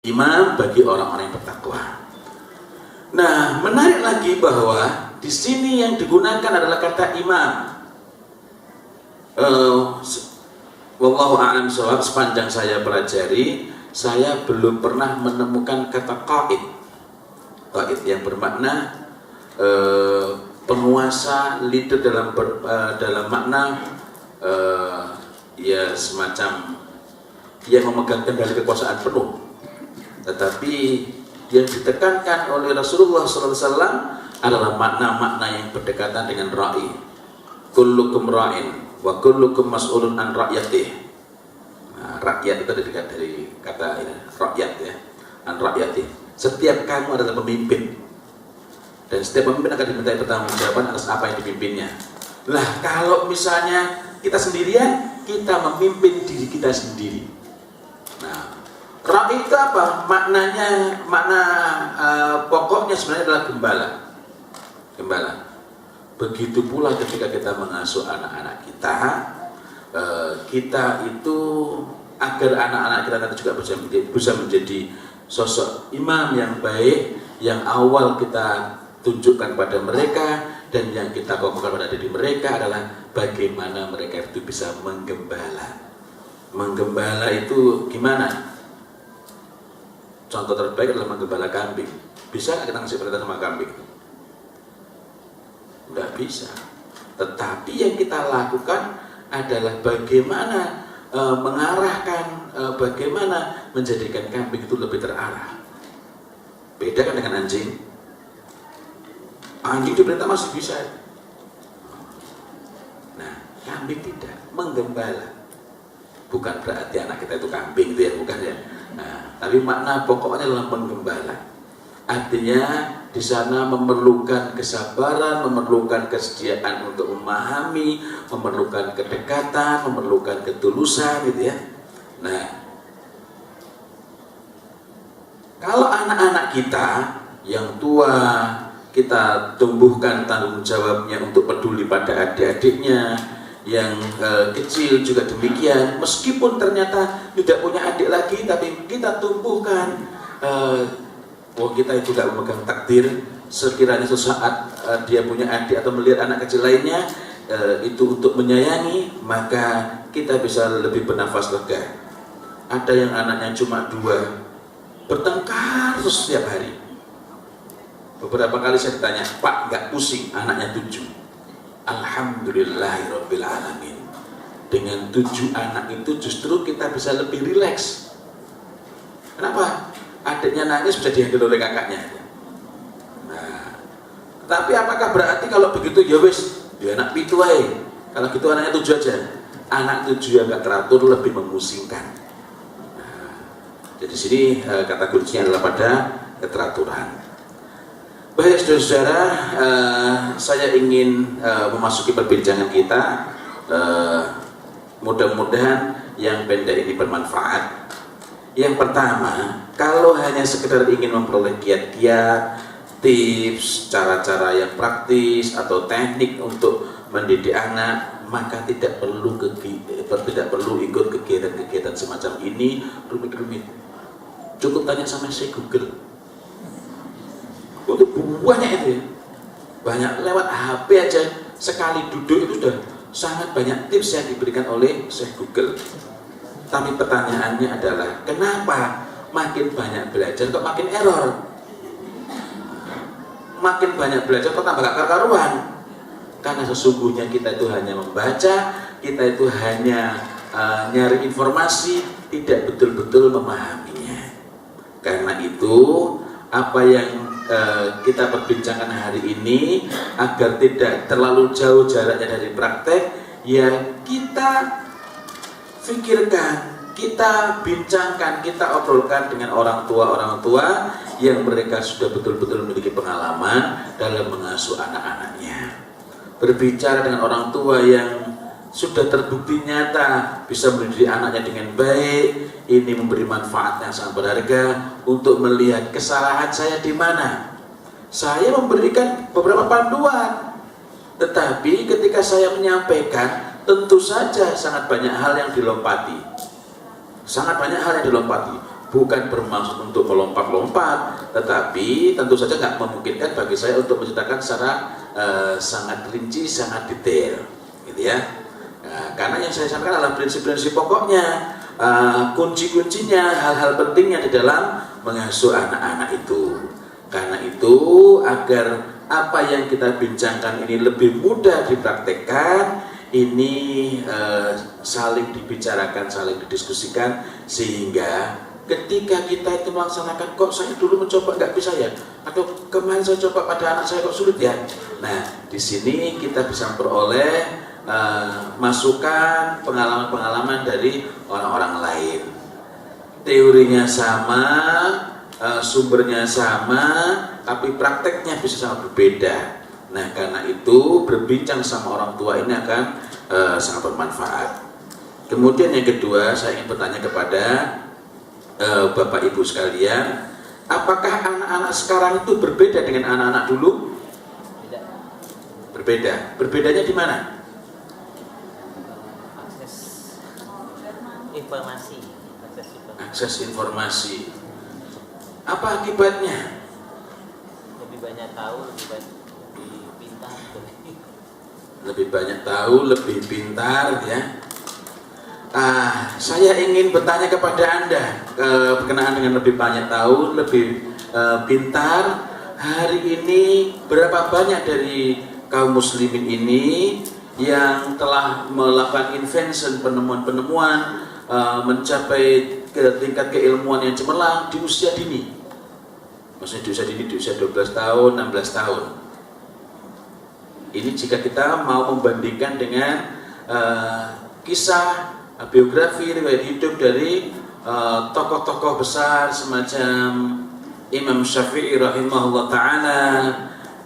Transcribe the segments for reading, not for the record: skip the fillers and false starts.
imam bagi orang-orang yang bertakwa. Nah, menarik lagi bahwa di sini yang digunakan adalah kata imam. Wallahu a'lam bishawab, sepanjang saya pelajari, saya belum pernah menemukan kata qaid. Qaid yang bermakna penguasa, leader dalam makna ya semacam dia memegang kendali kekuasaan penuh. Tetapi yang ditekankan oleh Rasulullah SAW adalah makna-makna yang berdekatan dengan ra'i. Kullukum ra'in wa kullukum mas'ulun an ra'yatih. Nah, rakyat itu dari kata ini, rakyat ya, an ra'yatih. Setiap kamu adalah pemimpin, dan setiap pemimpin akan dimintai pertanggungjawaban atas apa yang dipimpinnya. Lah, kalau misalnya kita sendirian, kita memimpin diri kita sendiri. Nah, ra'i itu apa? Maknanya, pokoknya sebenarnya adalah gembala. Gembala. Begitu pula ketika kita mengasuh anak-anak kita, kita itu agar anak-anak kita nanti juga bisa menjadi sosok imam yang baik, yang awal kita tunjukkan pada mereka dan yang kita kokohkan pada diri mereka adalah bagaimana mereka itu bisa menggembala. Menggembala itu gimana? Contoh terbaik adalah menggembala kambing. Bisa nggak kita ngasih perintah sama kambing? Nggak bisa. Tetapi yang kita lakukan adalah bagaimana mengarahkan, bagaimana menjadikan kambing itu lebih terarah. Beda kan dengan anjing. Anjing diperintah masih bisa. Nah, kambing tidak. Menggembala. Bukan berarti anak kita itu kambing, itu ya, bukan ya. Nah, tapi makna pokoknya adalah menggembala. Artinya di sana memerlukan kesabaran, memerlukan kesediaan untuk memahami, memerlukan kedekatan, memerlukan ketulusan, gitu ya. Nah, kalau anak-anak kita yang tua, kita tumbuhkan tanggung jawabnya untuk peduli pada adik-adiknya, yang kecil juga demikian, meskipun ternyata tidak punya adik lagi, tapi kita tumbuhkan kita itu tidak memegang takdir. Sekiranya sesaat dia punya adik atau melihat anak kecil lainnya itu untuk menyayangi, maka kita bisa lebih bernafas lega. Ada yang anaknya cuma 2, bertengkar terus setiap hari. Beberapa kali saya ditanya, Pak, nggak pusing anaknya 7? Alhamdulillahirabbil alamin. Dengan 7 anak itu justru kita bisa lebih rileks. Kenapa? Adiknya nangis bisa dihandle oleh kakaknya. Nah, tapi apakah berarti kalau begitu ya wis, ya anak 7 aja. Kalau gitu anaknya 7 aja. Anak 7 yang nggak teratur lebih memusingkan. Nah, jadi sini kata kuncinya adalah pada keteraturan. Baik saudara-saudara, saya ingin memasuki perbincangan kita. Mudah-mudahan yang pendek ini bermanfaat. Yang pertama, kalau hanya sekedar ingin memperoleh kiat-kiat, tips, cara-cara yang praktis atau teknik untuk mendidik anak, maka tidak perlu ikut kegiatan-kegiatan semacam ini rumit-rumit. Cukup tanya sama Syekh Google. Itu banyak itu ya. Banyak lewat HP aja, sekali duduk itu sudah sangat banyak tips yang diberikan oleh Syekh Google. Tapi pertanyaannya adalah, kenapa makin banyak belajar kok makin error? Makin banyak belajar kok tambah gak karuan? Karena sesungguhnya kita itu hanya membaca, kita itu hanya nyari informasi, tidak betul-betul memahaminya. Karena itu, apa yang kita perbincangkan hari ini, agar tidak terlalu jauh jaraknya dari praktek, ya kita pikirkan, kita bincangkan, kita obrolkan dengan orang tua yang mereka sudah betul-betul memiliki pengalaman dalam mengasuh anak-anaknya. Berbicara dengan orang tua yang sudah terbukti nyata bisa mendidik anaknya dengan baik, ini memberi manfaat yang sangat berharga untuk melihat kesalahan saya di mana. Saya memberikan beberapa panduan, tetapi ketika saya menyampaikan, tentu saja sangat banyak hal yang dilompati. bukan bermaksud untuk melompat-lompat, tetapi tentu saja nggak memungkinkan bagi saya untuk menceritakan secara sangat rinci, sangat detail, gitu ya. Nah, karena yang saya sampaikan adalah prinsip-prinsip pokoknya, kunci-kuncinya, hal-hal pentingnya di dalam mengasuh anak-anak itu. Karena itu, agar apa yang kita bincangkan ini lebih mudah dipraktekkan, ini saling dibicarakan, saling didiskusikan, sehingga ketika kita itu melaksanakan, kok saya dulu mencoba nggak bisa ya, atau kemarin saya coba pada anak saya kok sulit ya. Nah, di sini kita bisa memperoleh masukan, pengalaman-pengalaman dari orang-orang lain. Teorinya sama, sumbernya sama, tapi prakteknya bisa sangat berbeda. Nah, karena itu berbincang sama orang tua ini akan sangat bermanfaat. Kemudian yang kedua, saya ingin bertanya kepada Bapak Ibu sekalian, apakah anak-anak sekarang itu berbeda dengan anak-anak dulu? Tidak. Berbeda. Berbedanya di mana? Akses informasi. Akses informasi. Apa akibatnya? Lebih banyak tahu, lebih pintar. Lebih banyak tahu, lebih pintar, ya. Saya ingin bertanya kepada Anda berkenaan dengan lebih banyak tahu, lebih pintar. Hari ini berapa banyak dari kaum muslimin ini yang telah melakukan invention, penemuan-penemuan, mencapai ke tingkat keilmuan yang cemerlang di usia dini? Maksudnya di usia dini, di usia 12 tahun, 16 tahun. Ini jika kita mau membandingkan dengan kisah biografi, riwayat hidup dari tokoh-tokoh besar semacam Imam Syafi'i rahimahullah ta'ala,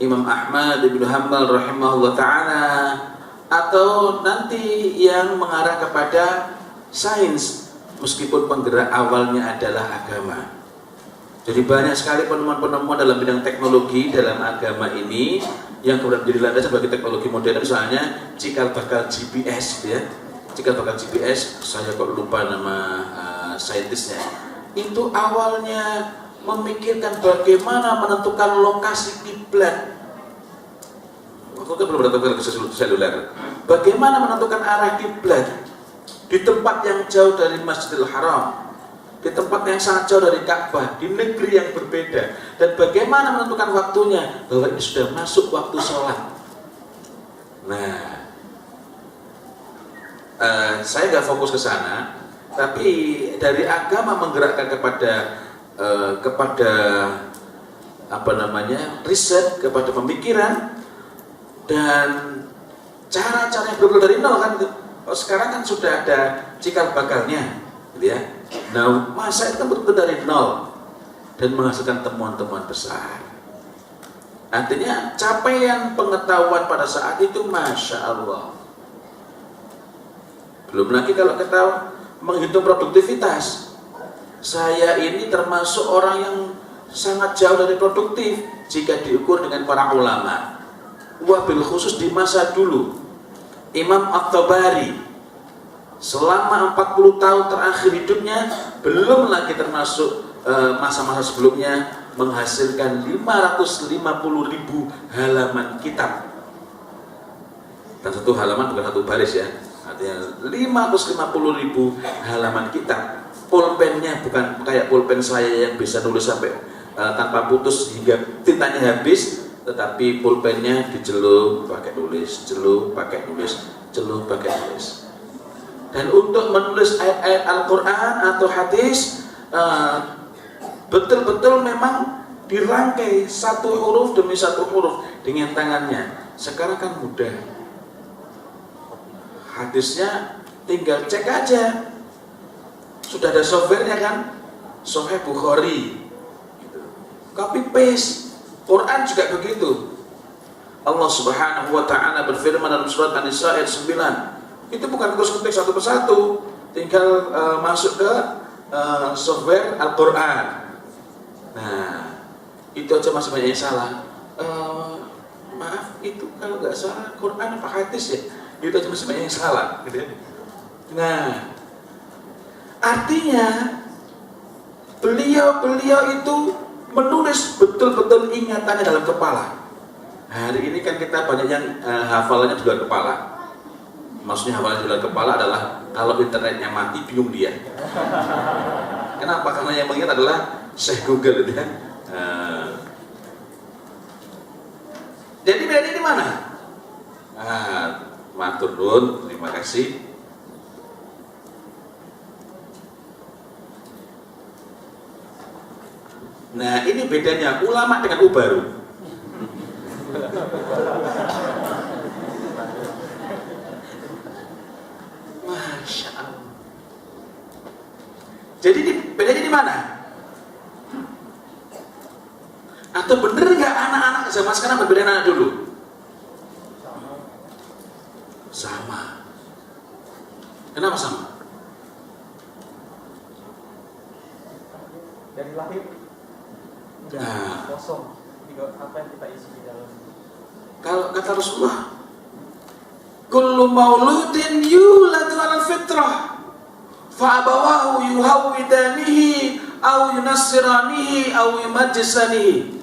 Imam Ahmad ibn Hanbal rahimahullah ta'ala, atau nanti yang mengarah kepada sains, meskipun penggerak awalnya adalah agama. Jadi banyak sekali penemuan-penemuan dalam bidang teknologi dalam agama ini yang kemudian menjadi landasan bagi teknologi modern, misalnya cikal bakal GPS, ya. Cikal bakal GPS, saya kok lupa nama saintisnya. Itu awalnya memikirkan bagaimana menentukan lokasi kiblat. Waktu itu belum ada teknologi seluler. Bagaimana menentukan arah kiblat di tempat yang jauh dari Masjidil Haram, di tempat yang sangat jauh dari Ka'bah, di negeri yang berbeda, dan bagaimana menentukan waktunya, bahwa ini sudah masuk waktu sholat. Nah, saya nggak fokus ke sana, tapi dari agama menggerakkan kepada apa namanya, riset, kepada pemikiran dan cara-cara yang berbeda dari nol, kan? Sekarang kan sudah ada cikal bakalnya, gitu ya. Nah, masa itu betul dari nol dan menghasilkan temuan-temuan besar. Artinya capaian pengetahuan pada saat itu, masya Allah. Belum lagi kalau kita menghitung produktivitas. Saya ini termasuk orang yang sangat jauh dari produktif jika diukur dengan para ulama. Wabil khusus di masa dulu, Imam At-Tabari selama 40 tahun terakhir hidupnya, belum lagi termasuk masa-masa sebelumnya, menghasilkan 550.000 halaman kitab. Dan satu halaman bukan satu baris, ya. Artinya 550.000 halaman kitab. Pulpennya bukan kayak pulpen saya yang bisa nulis sampai tanpa putus hingga tintanya habis, tetapi pulpennya dicelup pakai tulis, celup pakai tulis, celup pakai tulis. Dan untuk menulis ayat-ayat Al-Quran atau hadis, betul-betul memang dirangkai satu huruf demi satu huruf dengan tangannya. Sekarang kan mudah, hadisnya tinggal cek aja, sudah ada softwarenya kan, Sahih Bukhari, copy paste. Quran juga begitu. Allah Subhanahu wa ta'ala berfirman dalam surat An-Nisa ayat 9, itu bukan terus ketik satu persatu, tinggal masuk ke software Al-Quran. Nah, itu aja masih banyak yang salah. Maaf, itu kalau nggak salah Quran apa hadis ya? Itu aja masih banyak yang salah, gitu ya. Nah, artinya beliau itu menulis betul-betul ingatannya dalam kepala. Hari ini kan kita banyak yang hafalannya di luar kepala. Maksudnya hafalan di luar kepala adalah kalau internetnya mati bingung dia. Kenapa? Karena yang mengingat adalah Syekh Google itu kan. Jadi bedanya di mana? Matur nuwun, terima kasih. Nah, ini bedanya ulama dengan ubaru. Masya Allah. Jadi bedanya di mana? Atau bener nggak anak-anak zaman sekarang berbeda dengan anak dulu? Sama. Kenapa sama? Dari lahir udah kosong, apa yang kita isi di dalam. Kalau kata Rasulullah, kullu mauludin yuladu 'alal fitrah fa abawahu yuhawwidanihi aw yunassiranihi aw yumajjisanihi.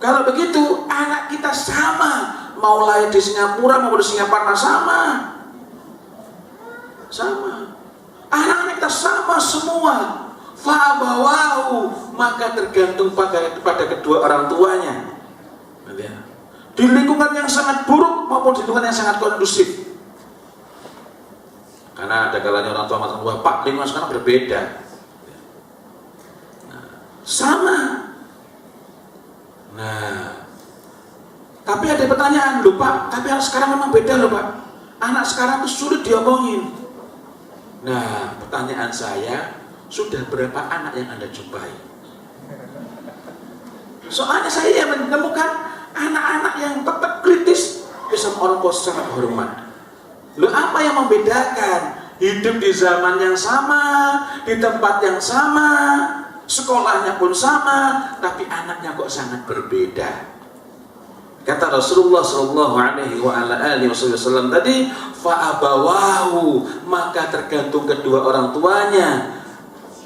Kalau begitu anak kita sama, mau lahir di Singapura mau di Singaparna sama. Anak-anak kita sama semua. Fa'abawahu, maka tergantung pada kedua orang tuanya. Di lingkungan yang sangat buruk maupun di lingkungan yang sangat kondusif. Karena ada kalanya orang tua mengatakan, wah Pak, lingkungan sekarang berbeda. Sama. Nah, tapi ada pertanyaan, loh Pak, tapi sekarang memang beda loh Pak. Anak sekarang itu sulit diomongin. Nah, pertanyaan saya, sudah berapa anak yang Anda jumpai? Soalnya saya menemukan anak-anak yang tetap kritis bisa orang tua secara hormat. Loh, apa yang membedakan? Hidup di zaman yang sama, di tempat yang sama, sekolahnya pun sama, tapi anaknya kok sangat berbeda. Kata Rasulullah Shallallahu Alaihi Wasallam tadi, fa'abawahu, maka tergantung kedua orang tuanya.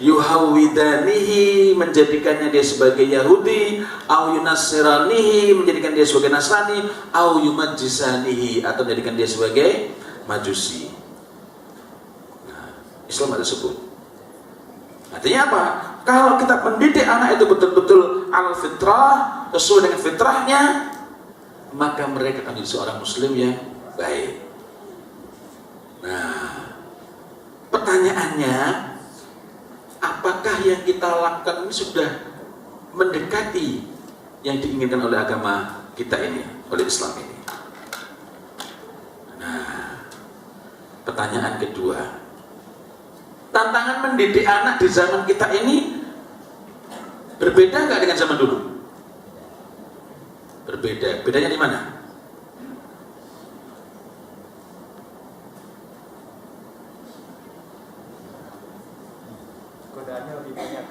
Yuhawwidanihi, menjadikannya dia sebagai Yahudi, au yunassiranihi, menjadikan dia sebagai Nasrani, au yumajjisanihi, atau menjadikan dia sebagai Majusi. Nah, Islam ada sebut. Artinya apa? Kalau kita mendidik anak itu betul-betul al-fitrah, sesuai dengan fitrahnya, maka mereka akan menjadi seorang muslim yang baik. Nah, pertanyaannya, apakah yang kita lakukan ini sudah mendekati yang diinginkan oleh agama kita ini, oleh Islam ini? Nah, pertanyaan kedua, tantangan mendidik anak di zaman kita ini berbeda nggak dengan zaman dulu? Berbeda. Bedanya di mana? Godaannya lebih banyak.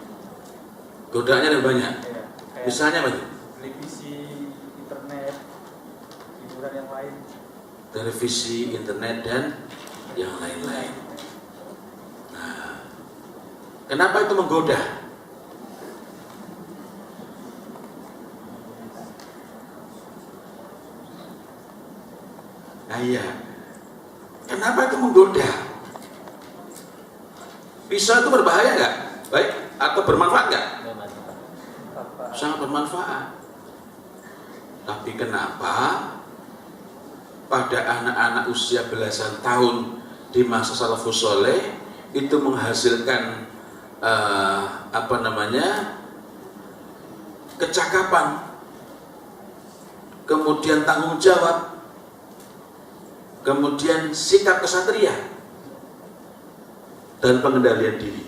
Godaannya lebih banyak. Ya, Misalnya apa? televisi, internet, hiburan yang lain. Televisi, internet, dan yang lain-lain. Nah, kenapa itu menggoda? Nah iya, kenapa itu menggoda? Pisau itu berbahaya nggak? Baik, atau bermanfaat nggak? Sangat bermanfaat. Tapi kenapa pada anak-anak usia belasan tahun di masa salafus soleh itu menghasilkan kecakapan, kemudian tanggung jawab, kemudian sikap kesatria dan pengendalian diri.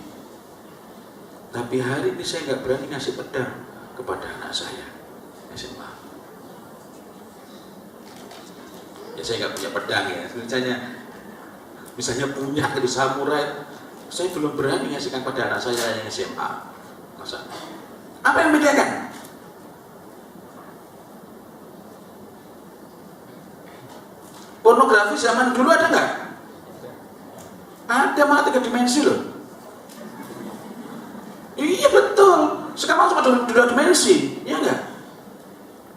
Tapi hari ini saya nggak berani ngasih pedang kepada anak saya SMA. Ya saya nggak punya pedang ya. Misalnya punya dari samurai, saya belum berani ngasihkan pada anak saya yang SMA. Masa? Apa yang membedakan? Pornografi zaman dulu ada nggak? Ada, malah 3 dimensi loh. dua dimensi, ya enggak?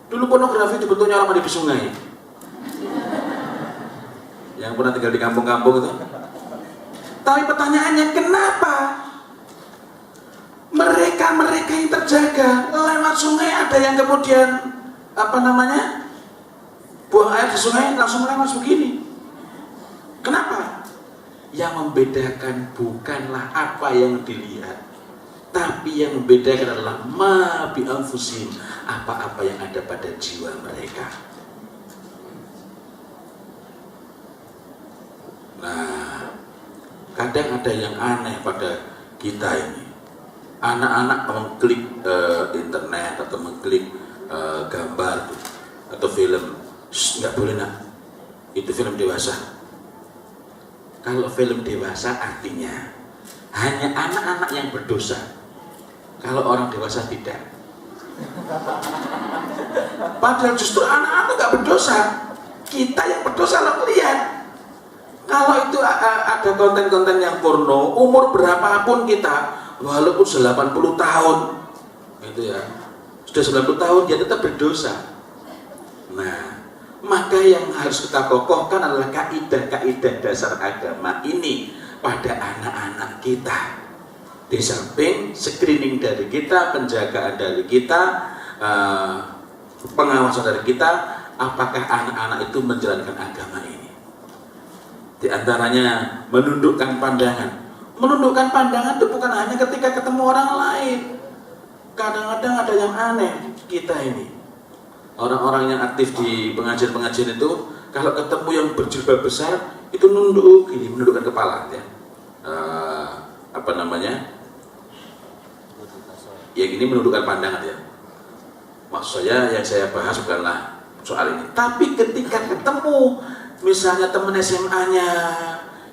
Dulu pornografi itu bentuknya orang mandi di sungai. Yang pernah tinggal di kampung-kampung itu. Tapi pertanyaannya, kenapa mereka yang terjaga lewat sungai ada yang kemudian buang air di sungai langsung lewat begini? Kenapa? Yang membedakan bukanlah apa yang dilihat, tapi yang membedakan adalah ma bi anfusihim, apa-apa yang ada pada jiwa mereka. Nah, kadang ada yang aneh pada kita ini. Anak-anak mengklik internet atau mengklik gambar atau film, nggak boleh nak, itu film dewasa. Kalau film dewasa artinya hanya anak-anak yang berdosa, kalau orang dewasa tidak. Padahal justru anak-anak nggak berdosa, kita yang berdosa lo lihat. Kalau itu ada konten-konten yang porno, umur berapapun kita, walaupun 80 tahun, itu ya, sudah 90 tahun dia tetap berdosa. Nah, maka yang harus kita kokohkan adalah kaidah-kaidah dasar agama ini pada anak-anak kita. Di samping screening dari kita, penjagaan dari kita, pengawasan dari kita, apakah anak-anak itu menjalankan agama ini. Di antaranya menundukkan pandangan. Menundukkan pandangan itu bukan hanya ketika ketemu orang lain. Kadang-kadang ada yang aneh kita ini. Orang-orang yang aktif di pengajian-pengajian itu, kalau ketemu yang berjilbab besar, itu nunduk gini, menundukkan kepala, ya. Yang ini menundukkan pandangan, ya. Maksud saya yang saya bahas bukanlah soal ini. Tapi ketika ketemu, misalnya teman SMA-nya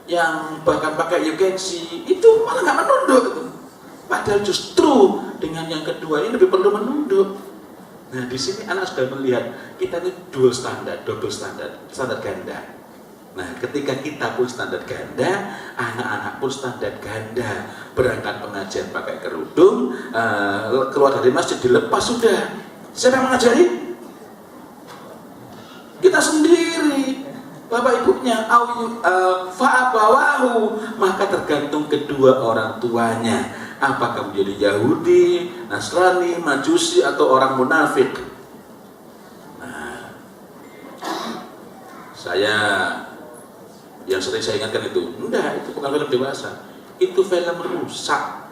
yang bahkan pakai Yukensi, itu malah nggak menunduk. Padahal justru dengan yang kedua ini lebih perlu menunduk. Nah, di sini anak sudah melihat kita ini double standar ganda. Nah, ketika kita pun standar ganda, anak-anak pun standar ganda. Berangkat pengajian pakai kerudung, keluar dari masjid dilepas sudah. Siapa yang mengajari? Kita sendiri. Bapak ibunya, fa'abawahu, maka tergantung kedua orang tuanya. Apakah menjadi Yahudi, Nasrani, Majusi, atau orang munafik. Nah, yang sering saya ingatkan itu, enggak, itu bukan film dewasa, itu film rusak.